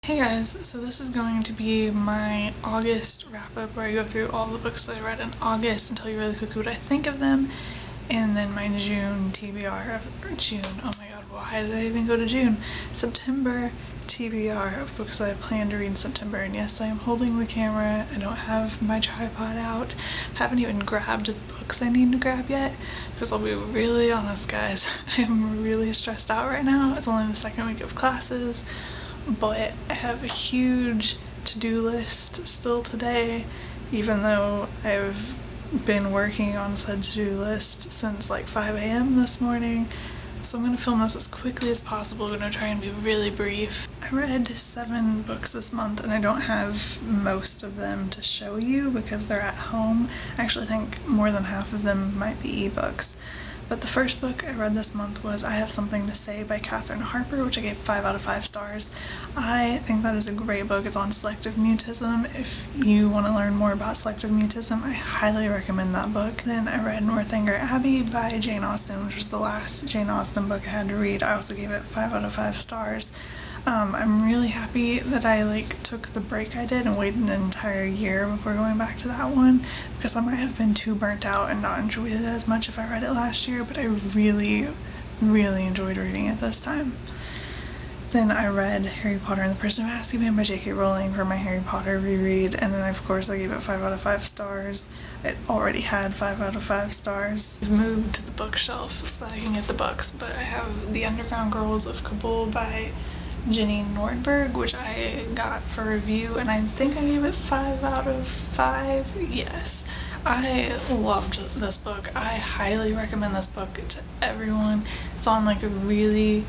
Hey guys, so this is going to be my August wrap-up where I go through all the books that I read in August and tell you really quickly what I think of them, and then my June TBR of June. Oh my god, why did I even go to June? September TBR of books that I plan to read in September. And yes, I am holding the camera. I don't have my tripod out. Haven't even grabbed the books I need to grab yet, because I'll be really honest guys, I am really stressed out right now. It's only the second week of classes, but I have a huge to-do list still today, even though I've been working on said to-do list since like 5 a.m. this morning. So I'm going to film this as quickly as possible. I'm going to try and be really brief. I read 7 books this month and I don't have most of them to show you because they're at home. I actually think more than half of them might be ebooks. But the first book I read this month was I Have Something to Say by Catherine Harper, which I gave 5 out of 5 stars. I think that is a great book. It's on selective mutism. If you want to learn more about selective mutism, I highly recommend that book. Then I read Northanger Abbey by Jane Austen, which was the last Jane Austen book I had to read. I also gave it 5 out of 5 stars. I'm really happy that I took the break I did and waited an entire year before going back to that one, because I might have been too burnt out and not enjoyed it as much if I read it last year, but I really enjoyed reading it this time. Then I read Harry Potter and the Prisoner of Azkaban by J.K. Rowling for my Harry Potter reread, and then of course I gave it 5 out of 5 stars. It already had 5 out of 5 stars. I've moved to the bookshelf so that I can get the books, but I have The Underground Girls of Kabul by Jenny Nordberg, which I got for review, and I think I gave it 5 out of 5. Yes, I loved this book. I highly recommend this book to everyone. It's on a really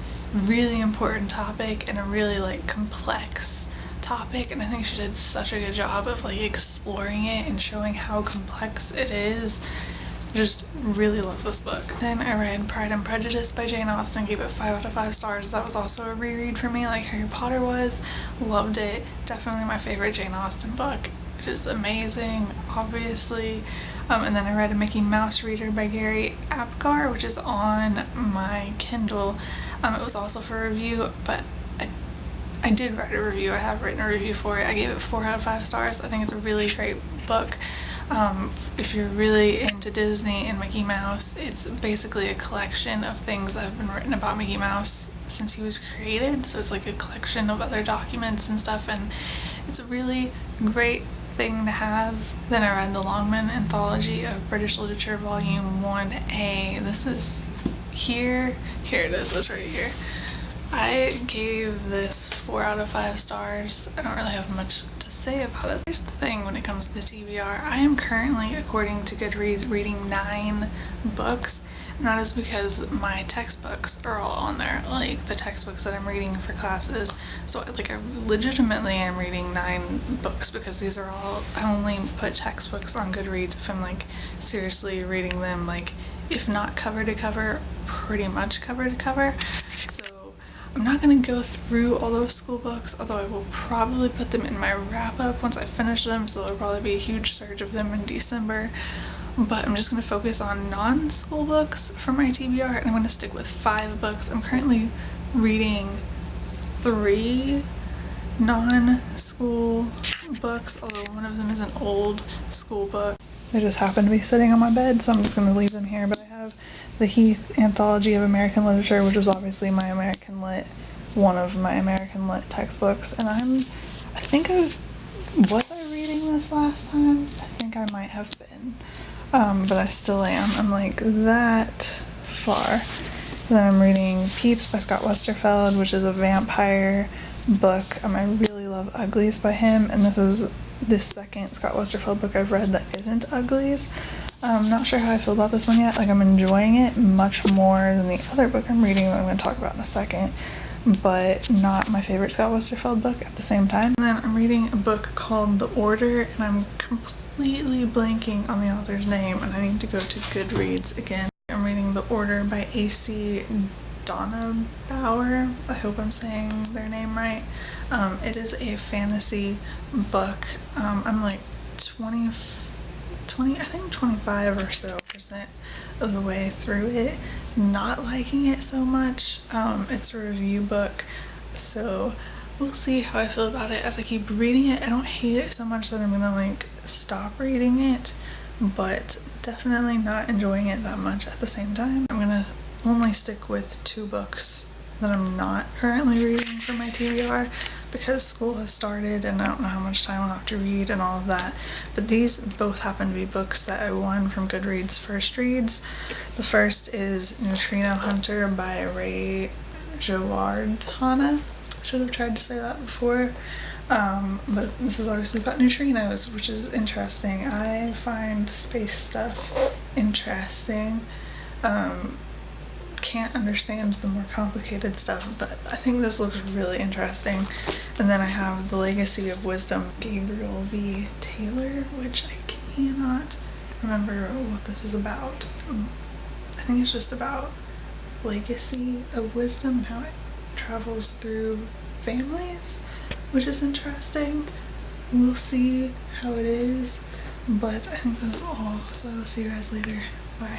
important topic and a really complex topic, and I think she did such a good job of exploring it and showing how complex it is. Just really love this book. Then I read Pride and Prejudice by Jane Austen, gave it 5 out of 5 stars. That was also a reread for me like Harry Potter was. Loved it. Definitely my favorite Jane Austen book. It is amazing, obviously. And then I read A Mickey Mouse Reader by Gary Apgar, which is on my Kindle. It was also for review, but I did write a review. I have written a review for it. I gave it 4 out of 5 stars. I think it's a really great book. If you're really into Disney and Mickey Mouse, it's basically a collection of things that have been written about Mickey Mouse since he was created. So it's a collection of other documents and stuff, and it's a really great thing to have. Then I read the Longman Anthology of British Literature Volume 1A. This is here it is, it's right here. I gave this 4 out of 5 stars. I don't really have much to say about it. Here's the thing when it comes to the TBR. I am currently, according to Goodreads, reading 9 books, and that is because my textbooks are all on there, the textbooks that I'm reading for classes. So I legitimately am reading 9 books, because these are all, I only put textbooks on Goodreads if I'm seriously reading them, if not cover to cover, pretty much cover to cover. So I'm not going to go through all those school books, although I will probably put them in my wrap-up once I finish them, so there'll probably be a huge surge of them in December. But I'm just going to focus on non-school books for my TBR, and I'm going to stick with 5 books. I'm currently reading 3 non-school books, although one of them is an old school book. They just happen to be sitting on my bed, so I'm just going to leave them here. But I have the Heath Anthology of American Literature, which is obviously one of my American Lit textbooks, and was I reading this last time? I think I might have been, but I still am. I'm that far. Then I'm reading Peeps by Scott Westerfeld, which is a vampire book. I really love Uglies by him, and this is the second Scott Westerfeld book I've read that isn't Uglies. I'm not sure how I feel about this one yet. I'm enjoying it much more than the other book I'm reading that I'm going to talk about in a second, but not my favorite Scott Westerfeld book at the same time. And then I'm reading a book called The Order, and I'm completely blanking on the author's name, and I need to go to Goodreads again. I'm reading The Order by A.C. Donabauer. I hope I'm saying their name right. It is a fantasy book. I'm 25 or so % of the way through it, not liking it so much. It's a review book, so we'll see how I feel about it as I keep reading it. I don't hate it so much that I'm gonna like stop reading it, but definitely not enjoying it that much at the same time. I'm gonna only stick with 2 books that I'm not currently reading for my TBR because school has started and I don't know how much time I'll have to read and all of that. But these both happen to be books that I won from Goodreads first reads. The first is Neutrino Hunter by Ray Jawardhana. Should have tried to say that before. But this is obviously about neutrinos, which is interesting. I find space stuff interesting. Can't understand the more complicated stuff, but I think this looks really interesting. And then I have The Legacy of Wisdom, Gabriel V. Taylor, which I cannot remember what this is about. I think it's just about legacy of wisdom and how it travels through families, which is interesting. We'll see how it is, but I think that is all, so I'll see you guys later. Bye.